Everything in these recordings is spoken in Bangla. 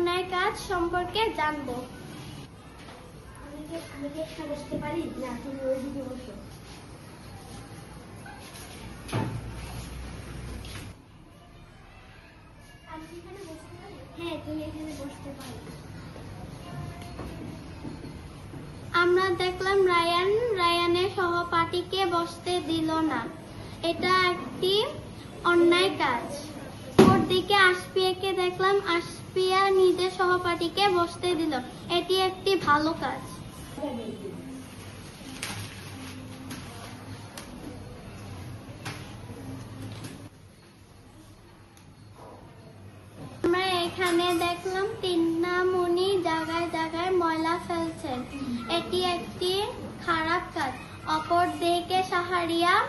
অন্যায় কাজ সম্পর্কে জানবো। আমি কি এখানে বসতে পারি? না, তুমি ওইদিকে বসো। আমি কি এখানে বসতে পারি? হ্যাঁ, তুমি এখানে বসতে পারো। আমরা দেখলাম রায়ানের সহপাঠীকে বসতে দিল না। এটা একটি অন্যায় কাজ। ওর দিকে আশফিয়াকে দেখলাম, আশফিয়া নিজের সহপাঠীকে বসতে দিল। এটি একটি ভালো কাজ। আমরা এখানে দেখলাম তিন্নামণি জায়গায় জায়গায় ময়লা ফেলছেন। এটি একটি খারাপ কাজ। অপর দিকে শাহারিয়ার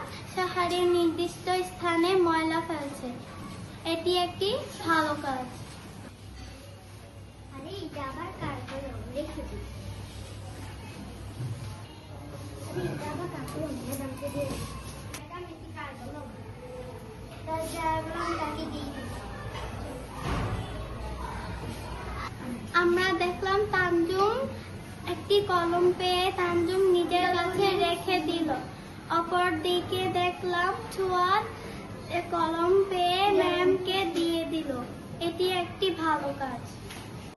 নির্দিষ্ট স্থানে ময়লা ফেলছে। এটি একটি ভালো কাজ। আরে এটা আবার কার কলম? রেখে দিই। আরে এটা আবার কার কলম? ম্যাডামকে দিয়ে দিই। ম্যাডাম, এটি কার কলম? তার যার কলম তাকে দিয়ে দিই। আমরা দেখলাম তানজুম একটি কলম পেয়ে তানজুম নিজের কাছে রেখে দিল। অপর দিকে দেখলাম ফুয়াদ কলম পেয়ে ম্যামকে দিয়ে দিল। এটি একটি ভালো কাজ।